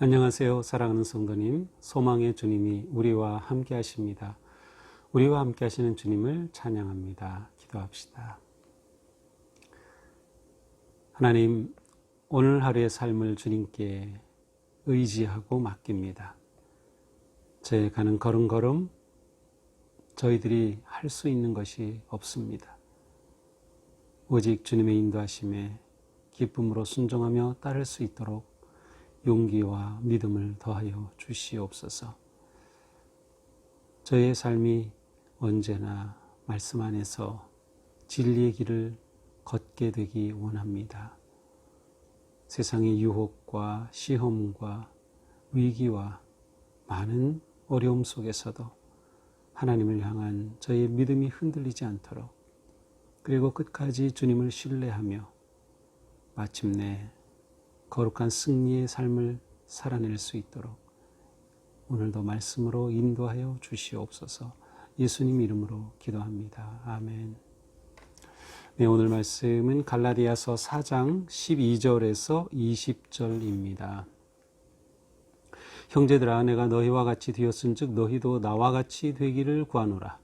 안녕하세요. 사랑하는 성도님, 소망의 주님이 우리와 함께 하십니다. 우리와 함께 하시는 주님을 찬양합니다. 기도합시다. 하나님, 오늘 하루의 삶을 주님께 의지하고 맡깁니다. 제 가는 걸음걸음 저희들이 할 수 있는 것이 없습니다. 오직 주님의 인도하심에 기쁨으로 순종하며 따를 수 있도록 용기와 믿음을 더하여 주시옵소서. 저의 삶이 언제나 말씀 안에서 진리의 길을 걷게 되기 원합니다. 세상의 유혹과 시험과 위기와 많은 어려움 속에서도 하나님을 향한 저의 믿음이 흔들리지 않도록, 그리고 끝까지 주님을 신뢰하며 마침내 거룩한 승리의 삶을 살아낼 수 있도록 오늘도 말씀으로 인도하여 주시옵소서. 예수님 이름으로 기도합니다. 아멘. 네, 오늘 말씀은 갈라디아서 4장 12절에서 20절입니다. 형제들아, 내가 너희와 같이 되었은즉 너희도 나와 같이 되기를 구하노라.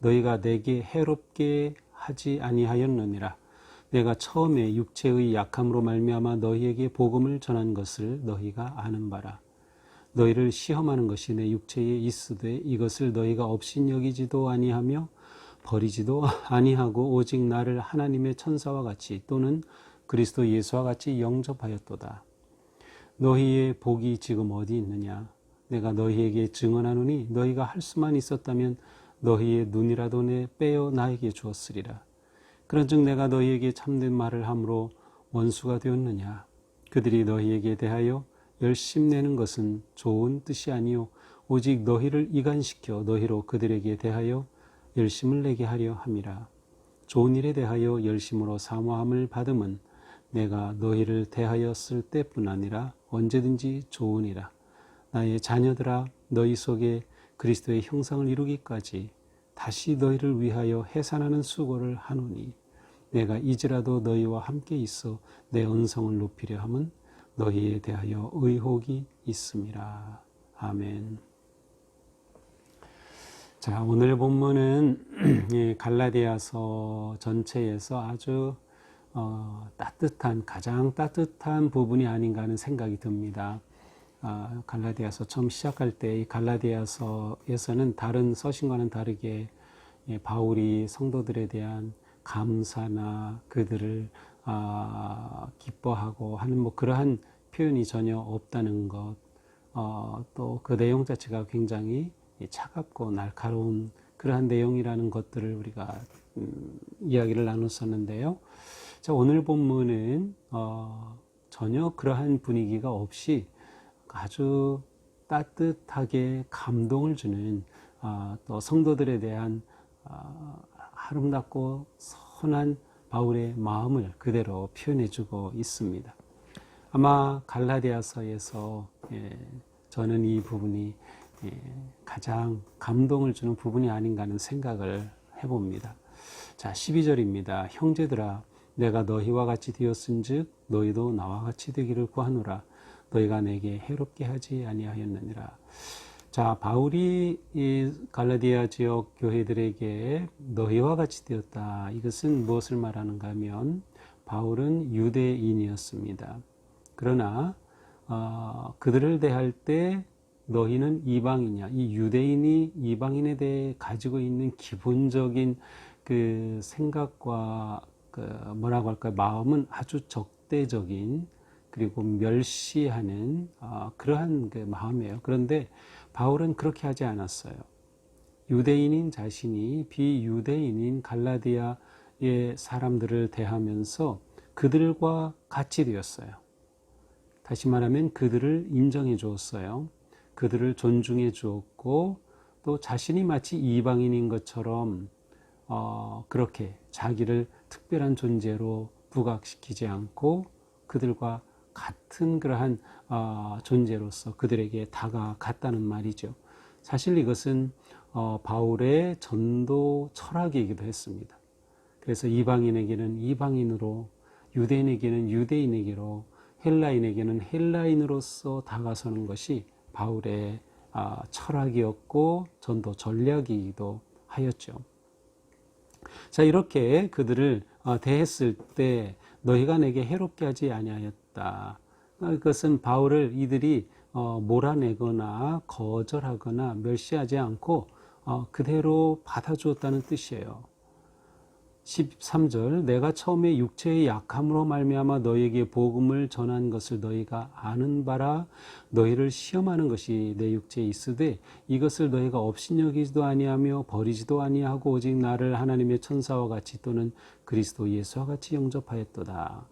너희가 내게 해롭게 하지 아니하였느니라. 내가 처음에 육체의 약함으로 말미암아 너희에게 복음을 전한 것을 너희가 아는 바라. 너희를 시험하는 것이 내 육체에 있으되 이것을 너희가 업신여기지도 아니하며 버리지도 아니하고 오직 나를 하나님의 천사와 같이 또는 그리스도 예수와 같이 영접하였도다. 너희의 복이 지금 어디 있느냐? 내가 너희에게 증언하노니 너희가 할 수만 있었다면 너희의 눈이라도 빼어 나에게 주었으리라. 그런즉 내가 너희에게 참된 말을 함으로 원수가 되었느냐? 그들이 너희에게 대하여 열심내는 것은 좋은 뜻이 아니요 오직 너희를 이간시켜 너희로 그들에게 대하여 열심을 내게 하려 함이라. 좋은 일에 대하여 열심으로 사모함을 받음은 내가 너희를 대하였을 때뿐 아니라 언제든지 좋으니라. 나의 자녀들아, 너희 속에 그리스도의 형상을 이루기까지 다시 너희를 위하여 해산하는 수고를 하노니 내가 이제라도 너희와 함께 있어 내 언성을 높이려 함은 너희에 대하여 의혹이 있음이라. 아멘. 자, 오늘 본문은 갈라디아서 전체에서 아주 가장 따뜻한 부분이 아닌가 하는 생각이 듭니다. 갈라디아서 처음 시작할 때 이 갈라디아서에서는 다른 서신과는 다르게 바울이 성도들에 대한 감사나 그들을 기뻐하고 하는 그러한 표현이 전혀 없다는 것, 또 그 내용 자체가 굉장히 차갑고 날카로운 그러한 내용이라는 것들을 우리가 이야기를 나눴었는데요. 자, 오늘 본문은 전혀 그러한 분위기가 없이 아주 따뜻하게 감동을 주는 또 성도들에 대한 아름답고 선한 바울의 마음을 그대로 표현해주고 있습니다. 아마 갈라디아서에서 저는 이 부분이 가장 감동을 주는 부분이 아닌가 하는 생각을 해봅니다. 자, 12절입니다. 형제들아, 내가 너희와 같이 되었은즉 너희도 나와 같이 되기를 구하노라. 너희가 내게 해롭게 하지 아니하였느니라. 자, 바울이 이 갈라디아 지역 교회들에게 너희와 같이 되었다. 이것은 무엇을 말하는가 하면 바울은 유대인이었습니다. 그러나 그들을 대할 때 너희는 이방인이냐. 이 유대인이 이방인에 대해 가지고 있는 기본적인 그 생각과 뭐라고 할까요? 마음은 아주 적대적인 그리고 멸시하는 그러한 그 마음이에요. 그런데 바울은 그렇게 하지 않았어요. 유대인인 자신이 비유대인인 갈라디아의 사람들을 대하면서 그들과 같이 되었어요. 다시 말하면 그들을 인정해 주었어요. 그들을 존중해 주었고 또 자신이 마치 이방인인 것처럼 그렇게 자기를 특별한 존재로 부각시키지 않고 그들과 같은 그러한 존재로서 그들에게 다가갔다는 말이죠. 사실 이것은 바울의 전도 철학이기도 했습니다. 그래서 이방인에게는 이방인으로, 유대인에게는 유대인에게로 헬라인에게는 헬라인으로서 다가서는 것이 바울의 철학이었고 전도 전략이기도 하였죠. 자, 이렇게 그들을 대했을 때 너희가 내게 해롭게 하지 아니하였다. 그것은 바울을 이들이 몰아내거나 거절하거나 멸시하지 않고 그대로 받아주었다는 뜻이에요. 13절 내가 처음에 육체의 약함으로 말미암아 너희에게 복음을 전한 것을 너희가 아는 바라. 너희를 시험하는 것이 내 육체에 있으되 이것을 너희가 업신여기지도 아니하며 버리지도 아니하고 오직 나를 하나님의 천사와 같이 또는 그리스도 예수와 같이 영접하였도다.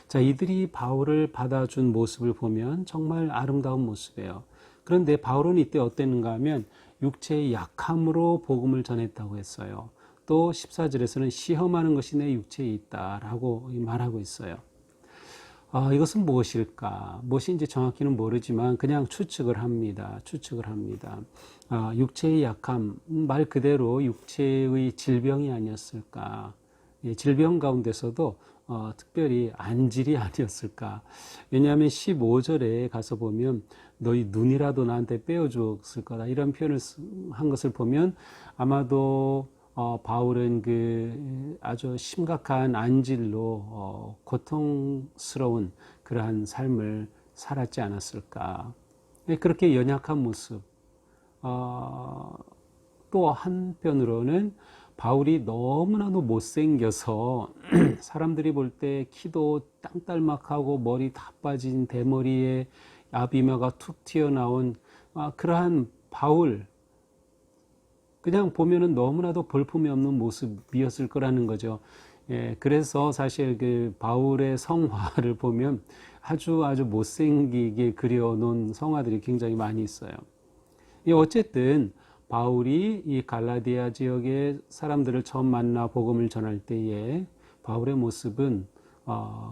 자, 이들이 바울을 받아준 모습을 보면 정말 아름다운 모습이에요. 그런데 바울은 이때 어땠는가 하면 육체의 약함으로 복음을 전했다고 했어요. 또 14절에서는 시험하는 것이 내 육체에 있다라고 말하고 있어요. 이것은 무엇일까? 무엇인지 정확히는 모르지만 그냥 추측을 합니다. 육체의 약함, 말 그대로 육체의 질병이 아니었을까? 질병 가운데서도 특별히 안질이 아니었을까? 왜냐하면 15절에 가서 보면 너희 눈이라도 나한테 빼어주었을 거다 이런 표현을 한 것을 보면 아마도 바울은 그 아주 심각한 안질로 고통스러운 그러한 삶을 살았지 않았을까. 그렇게 연약한 모습. 또 한편으로는 바울이 너무나도 못생겨서 사람들이 볼 때 키도 땅딸막하고 머리 다 빠진 대머리에 앞이마가 툭 튀어나온 그러한 바울, 그냥 보면은 너무나도 볼품이 없는 모습이었을 거라는 거죠. 그래서 사실 그 바울의 성화를 보면 아주 못생기게 그려놓은 성화들이 굉장히 많이 있어요. 어쨌든 바울이 이 갈라디아 지역의 사람들을 처음 만나 복음을 전할 때에 바울의 모습은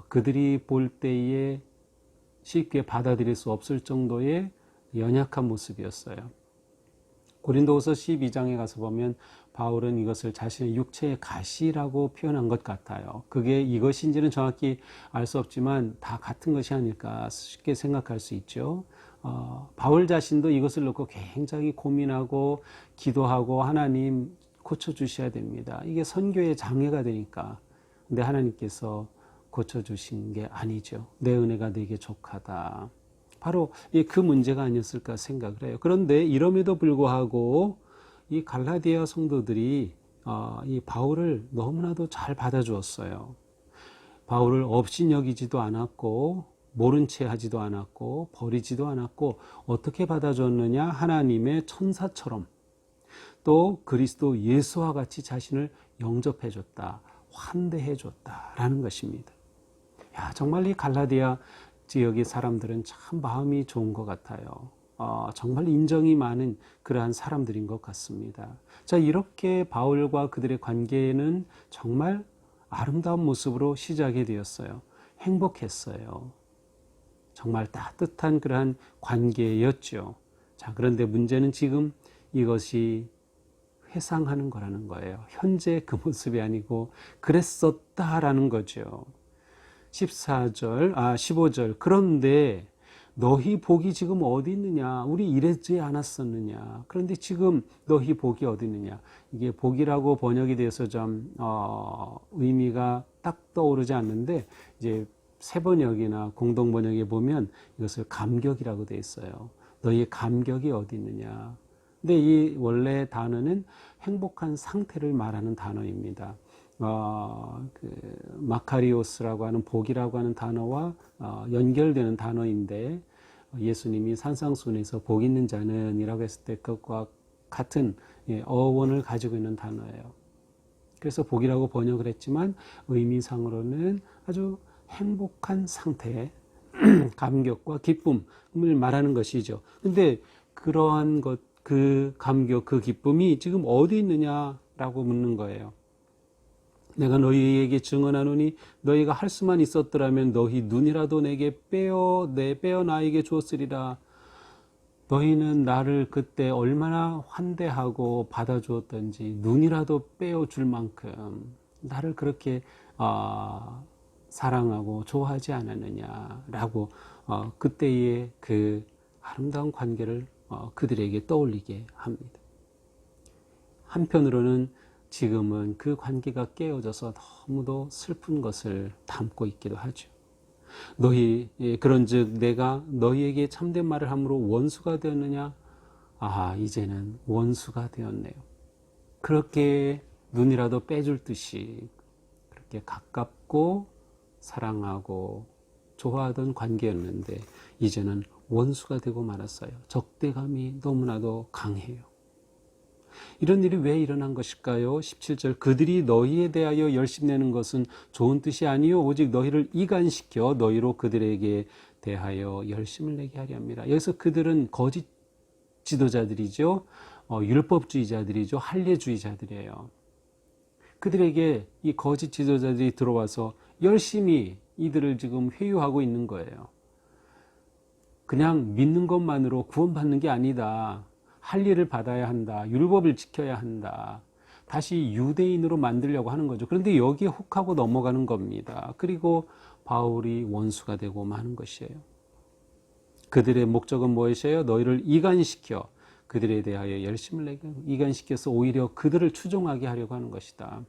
그들이 볼 때에 쉽게 받아들일 수 없을 정도의 연약한 모습이었어요. 고린도후서 12장에 가서 보면 바울은 이것을 자신의 육체의 가시라고 표현한 것 같아요. 그게 이것인지는 정확히 알 수 없지만 다 같은 것이 아닐까 쉽게 생각할 수 있죠. 바울 자신도 이것을 놓고 굉장히 고민하고 기도하고 하나님 고쳐주셔야 됩니다. 이게 선교의 장애가 되니까. 근데 하나님께서 고쳐주신 게 아니죠. 내 은혜가 내게 족하다. 바로 그 문제가 아니었을까 생각을 해요. 그런데 이럼에도 불구하고 이 갈라디아 성도들이 이 바울을 너무나도 잘 받아주었어요. 바울을 업신여기지도 않았고 모른 채 하지도 않았고 버리지도 않았고 어떻게 받아줬느냐? 하나님의 천사처럼 또 그리스도 예수와 같이 자신을 영접해줬다, 환대해줬다라는 것입니다. 정말 이 갈라디아 지역의 사람들은 참 마음이 좋은 것 같아요. 정말 인정이 많은 그러한 사람들인 것 같습니다. 자, 이렇게 바울과 그들의 관계는 정말 아름다운 모습으로 시작이 되었어요. 행복했어요. 정말 따뜻한 그러한 관계였죠. 자, 그런데 문제는 지금 이것이 회상하는 거라는 거예요. 현재 그 모습이 아니고 그랬었다라는 거죠. 15절 그런데 너희 복이 지금 어디 있느냐? 우리 이랬지 않았었느냐? 그런데 지금 너희 복이 어디 있느냐? 이게 복이라고 번역이 돼서 좀 의미가 딱 떠오르지 않는데 이제 새 번역이나 공동 번역에 보면 이것을 감격이라고 돼 있어요. 너희의 감격이 어디 있느냐? 근데 이 원래 단어는 행복한 상태를 말하는 단어입니다. 마카리오스라고 하는 복이라고 하는 단어와 연결되는 단어인데 예수님이 산상수훈에서 복 있는 자는 이라고 했을 때 그것과 같은 어원을 가지고 있는 단어예요. 그래서 복이라고 번역을 했지만 의미상으로는 아주 행복한 상태, 감격과 기쁨을 말하는 것이죠. 근데 그러한 것, 그 감격, 그 기쁨이 지금 어디 있느냐라고 묻는 거예요. 내가 너희에게 증언하노니 너희가 할 수만 있었더라면 너희 눈이라도 내게 빼어 나에게 주었으리라. 너희는 나를 그때 얼마나 환대하고 받아주었던지 눈이라도 빼어 줄 만큼 나를 그렇게 사랑하고 좋아하지 않았느냐라고 그때의 그 아름다운 관계를 그들에게 떠올리게 합니다. 한편으로는 지금은 그 관계가 깨어져서 너무도 슬픈 것을 담고 있기도 하죠. 그런즉 내가 너희에게 참된 말을 함으로 원수가 되었느냐? 이제는 원수가 되었네요. 그렇게 눈이라도 빼줄 듯이 그렇게 가깝고 사랑하고 좋아하던 관계였는데 이제는 원수가 되고 말았어요. 적대감이 너무나도 강해요. 이런 일이 왜 일어난 것일까요? 17절 그들이 너희에 대하여 열심내는 것은 좋은 뜻이 아니요 오직 너희를 이간시켜 너희로 그들에게 대하여 열심을 내게 하려 합니다. 여기서 그들은 거짓 지도자들이죠. 율법주의자들이죠. 할례주의자들이에요. 그들에게 이 거짓 지도자들이 들어와서 열심히 이들을 지금 회유하고 있는 거예요. 그냥 믿는 것만으로 구원받는 게 아니다. 할례를 받아야 한다. 율법을 지켜야 한다. 다시 유대인으로 만들려고 하는 거죠. 그런데 여기에 혹하고 넘어가는 겁니다. 그리고 바울이 원수가 되고 마는 것이에요. 그들의 목적은 무엇이에요? 너희를 이간시켜 그들에 대하여 열심을 내게 이간시켜서 오히려 그들을 추종하게 하려고 하는 것이다.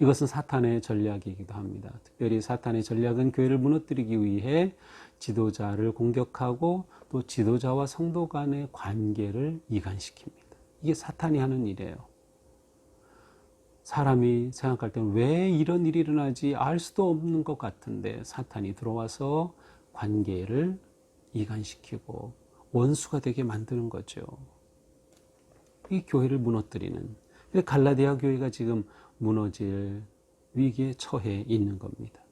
이것은 사탄의 전략이기도 합니다. 특별히 사탄의 전략은 교회를 무너뜨리기 위해 지도자를 공격하고 또 지도자와 성도 간의 관계를 이간시킵니다. 이게 사탄이 하는 일이에요. 사람이 생각할 때는 왜 이런 일이 일어나지 알 수도 없는 것 같은데 사탄이 들어와서 관계를 이간시키고 원수가 되게 만드는 거죠. 이 교회를 무너뜨리는. 갈라디아 교회가 지금 무너질 위기에 처해 있는 겁니다.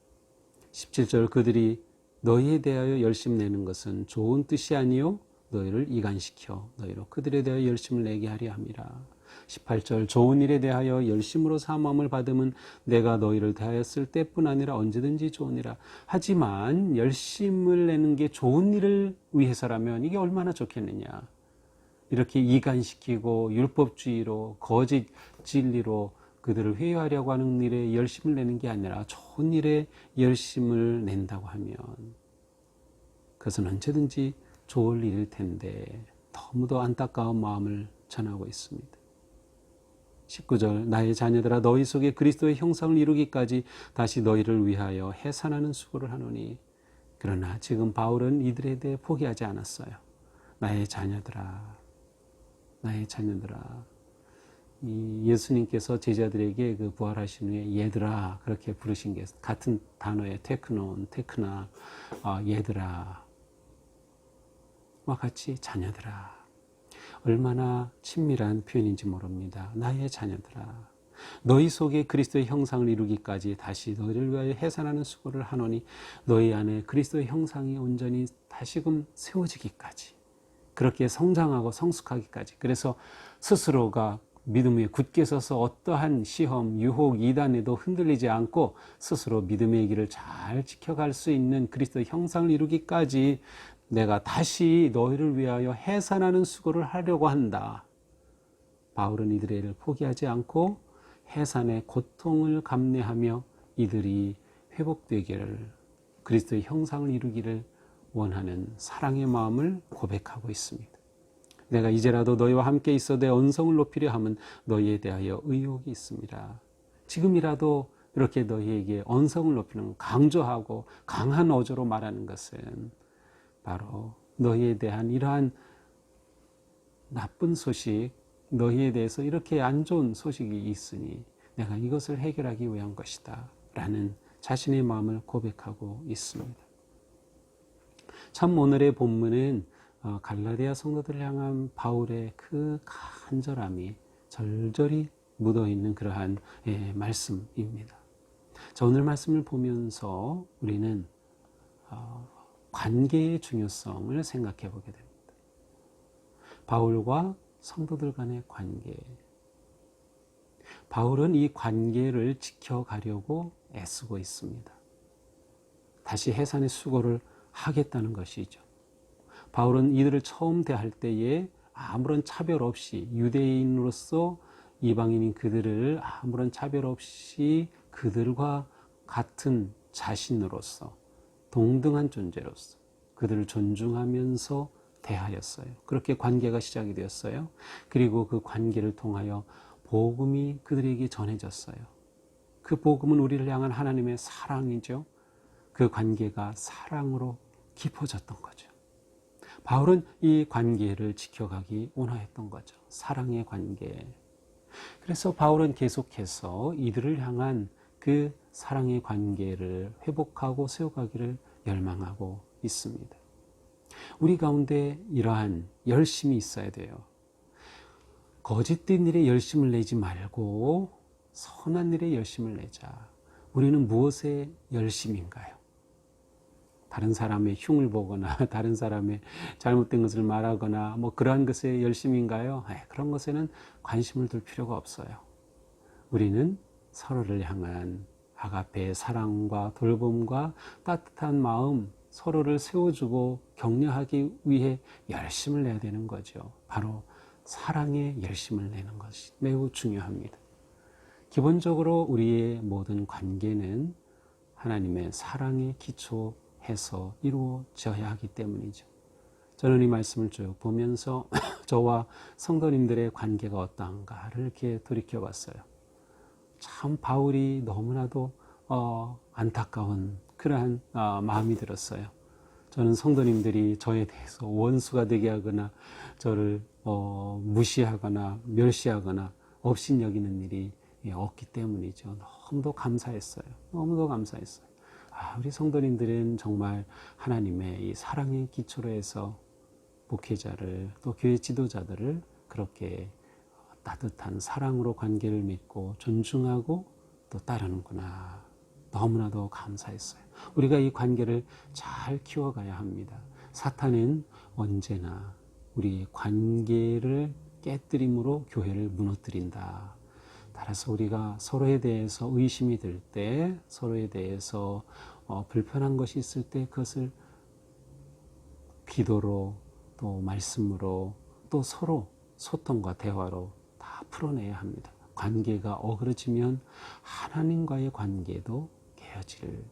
17절 그들이 너희에 대하여 열심 내는 것은 좋은 뜻이 아니요 너희를 이간시켜 너희로 그들에 대하여 열심을 내게 하려 함이라. 18절 좋은 일에 대하여 열심으로 사모함을 받으면 내가 너희를 대하였을 때뿐 아니라 언제든지 좋으니라. 하지만 열심을 내는 게 좋은 일을 위해서라면 이게 얼마나 좋겠느냐. 이렇게 이간시키고 율법주의로 거짓 진리로 그들을 회유하려고 하는 일에 열심을 내는 게 아니라 좋은 일에 열심을 낸다고 하면 그것은 언제든지 좋을 일일 텐데 너무도 안타까운 마음을 전하고 있습니다. 19절 나의 자녀들아 너희 속에 그리스도의 형상을 이루기까지 다시 너희를 위하여 해산하는 수고를 하노니. 그러나 지금 바울은 이들에 대해 포기하지 않았어요. 나의 자녀들아 나의 자녀들아. 이 예수님께서 제자들에게 그 부활하신 후에 얘들아 그렇게 부르신 게 같은 단어에 테크논, 테크나, 얘들아 와 같이 자녀들아. 얼마나 친밀한 표현인지 모릅니다. 나의 자녀들아. 너희 속에 그리스도의 형상을 이루기까지 다시 너희를 위하여 해산하는 수고를 하노니 너희 안에 그리스도의 형상이 온전히 다시금 세워지기까지 그렇게 성장하고 성숙하기까지. 그래서 스스로가 믿음 위에 굳게 서서 어떠한 시험, 유혹, 이단에도 흔들리지 않고 스스로 믿음의 길을 잘 지켜갈 수 있는 그리스도의 형상을 이루기까지 내가 다시 너희를 위하여 해산하는 수고를 하려고 한다. 바울은 이들의 일을 포기하지 않고 해산의 고통을 감내하며 이들이 회복되기를 그리스도의 형상을 이루기를 원하는 사랑의 마음을 고백하고 있습니다. 내가 이제라도 너희와 함께 있어 내 언성을 높이려 함은 너희에 대하여 의욕이 있습니다. 지금이라도 이렇게 너희에게 언성을 높이는 강조하고 강한 어조로 말하는 것은 바로 너희에 대한 이러한 나쁜 소식, 너희에 대해서 이렇게 안 좋은 소식이 있으니 내가 이것을 해결하기 위한 것이다 라는 자신의 마음을 고백하고 있습니다. 참 오늘의 본문은 갈라디아 성도들을 향한 바울의 그 간절함이 절절히 묻어있는 그러한 말씀입니다. 자, 오늘 말씀을 보면서 우리는 관계의 중요성을 생각해 보게 됩니다. 바울과 성도들 간의 관계. 바울은 이 관계를 지켜가려고 애쓰고 있습니다. 다시 해산의 수고를 하겠다는 것이죠. 바울은 이들을 처음 대할 때에 아무런 차별 없이 유대인으로서 이방인인 그들을 아무런 차별 없이 그들과 같은 자신으로서 동등한 존재로서 그들을 존중하면서 대하였어요. 그렇게 관계가 시작이 되었어요. 그리고 그 관계를 통하여 복음이 그들에게 전해졌어요. 그 복음은 우리를 향한 하나님의 사랑이죠. 그 관계가 사랑으로 깊어졌던 거죠. 바울은 이 관계를 지켜가기 원하였던 거죠. 사랑의 관계. 그래서 바울은 계속해서 이들을 향한 그 사랑의 관계를 회복하고 세워가기를 열망하고 있습니다. 우리 가운데 이러한 열심이 있어야 돼요. 거짓된 일에 열심을 내지 말고 선한 일에 열심을 내자. 우리는 무엇에 열심인가요? 다른 사람의 흉을 보거나 다른 사람의 잘못된 것을 말하거나 그러한 것에 열심인가요? 그런 것에는 관심을 둘 필요가 없어요. 우리는 서로를 향한 아가페의 사랑과 돌봄과 따뜻한 마음, 서로를 세워주고 격려하기 위해 열심을 내야 되는 거죠. 바로 사랑에 열심을 내는 것이 매우 중요합니다. 기본적으로 우리의 모든 관계는 하나님의 사랑에 기초해서 이루어져야 하기 때문이죠. 저는 이 말씀을 쭉 보면서 저와 성도님들의 관계가 어떠한가를 이렇게 돌이켜 봤어요. 참 바울이 너무나도 안타까운 그러한 마음이 들었어요. 저는 성도님들이 저에 대해서 원수가 되게 하거나 저를 무시하거나 멸시하거나 업신여기는 일이 없기 때문이죠. 너무도 감사했어요. 너무도 감사했어요. 우리 성도님들은 정말 하나님의 이 사랑의 기초로 해서 목회자를 또 교회 지도자들을 그렇게 따뜻한 사랑으로 관계를 맺고 존중하고 또 따르는구나. 너무나도 감사했어요. 우리가 이 관계를 잘 키워가야 합니다. 사탄은 언제나 우리 관계를 깨뜨림으로 교회를 무너뜨린다. 따라서 우리가 서로에 대해서 의심이 들 때, 서로에 대해서 불편한 것이 있을 때 그것을 기도로 또 말씀으로 또 서로 소통과 대화로 다 풀어내야 합니다. 관계가 어그러지면 하나님과의 관계도 깨어질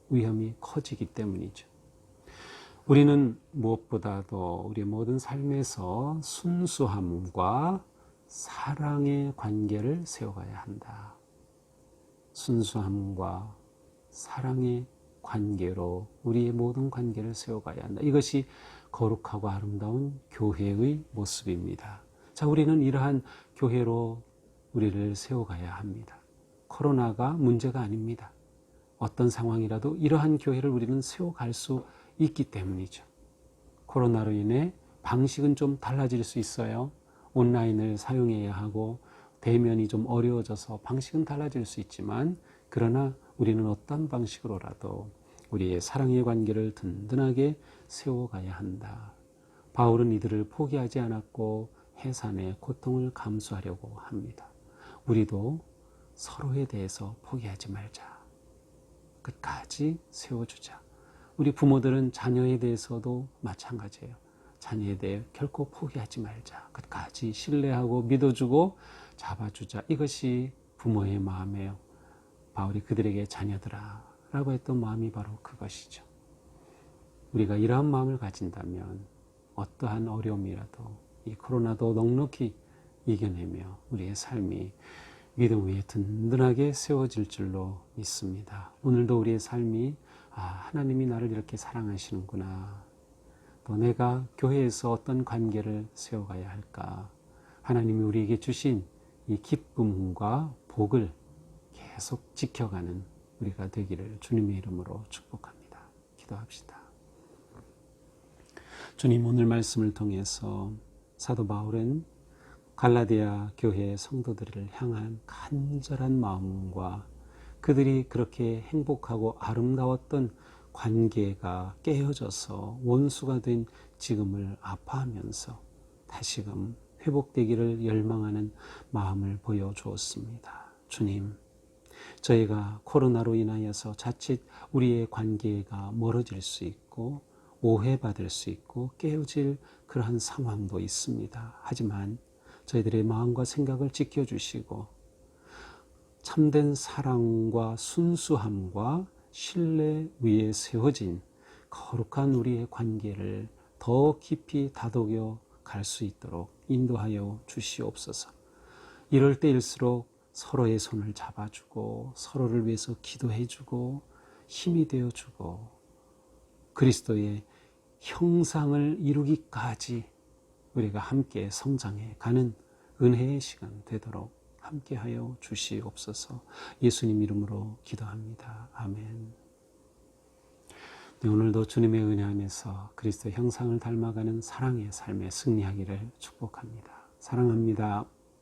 위험이 커지기 때문이죠. 우리는 무엇보다도 우리 모든 삶에서 순수함과 사랑의 관계를 세워가야 한다. 순수함과 사랑의 관계로 우리의 모든 관계를 세워가야 한다. 이것이 거룩하고 아름다운 교회의 모습입니다. 자, 우리는 이러한 교회로 우리를 세워가야 합니다. 코로나가 문제가 아닙니다. 어떤 상황이라도 이러한 교회를 우리는 세워갈 수 있기 때문이죠. 코로나로 인해 방식은 좀 달라질 수 있어요. 온라인을 사용해야 하고 대면이 좀 어려워져서 방식은 달라질 수 있지만 그러나 우리는 어떤 방식으로라도 우리의 사랑의 관계를 든든하게 세워가야 한다. 바울은 이들을 포기하지 않았고 해산의 고통을 감수하려고 합니다. 우리도 서로에 대해서 포기하지 말자. 끝까지 세워주자. 우리 부모들은 자녀에 대해서도 마찬가지예요. 자녀에 대해 결코 포기하지 말자. 끝까지 신뢰하고 믿어주고 잡아주자. 이것이 부모의 마음이에요. 바울이 그들에게 자녀들아 라고 했던 마음이 바로 그것이죠. 우리가 이러한 마음을 가진다면 어떠한 어려움이라도 이 코로나도 넉넉히 이겨내며 우리의 삶이 믿음 위에 든든하게 세워질 줄로 믿습니다. 오늘도 우리의 삶이 하나님이 나를 이렇게 사랑하시는구나. 또 내가 교회에서 어떤 관계를 세워가야 할까. 하나님이 우리에게 주신 이 기쁨과 복을 계속 지켜가는 우리가 되기를 주님의 이름으로 축복합니다. 기도합시다. 주님, 오늘 말씀을 통해서 사도 바울은 갈라디아 교회 성도들을 향한 간절한 마음과 그들이 그렇게 행복하고 아름다웠던 관계가 깨어져서 원수가 된 지금을 아파하면서 다시금 회복되기를 열망하는 마음을 보여주었습니다. 주님, 저희가 코로나로 인하여서 자칫 우리의 관계가 멀어질 수 있고 오해받을 수 있고 깨어질 그러한 상황도 있습니다. 하지만 저희들의 마음과 생각을 지켜주시고 참된 사랑과 순수함과 신뢰 위에 세워진 거룩한 우리의 관계를 더 깊이 다독여 갈 수 있도록 인도하여 주시옵소서. 이럴 때일수록 서로의 손을 잡아주고 서로를 위해서 기도해주고 힘이 되어주고 그리스도의 형상을 이루기까지 우리가 함께 성장해 가는 은혜의 시간 되도록 함께하여 주시옵소서. 예수님 이름으로 기도합니다. 아멘. 네, 오늘도 주님의 은혜 안에서 그리스도 형상을 닮아가는 사랑의 삶에 승리하기를 축복합니다. 사랑합니다.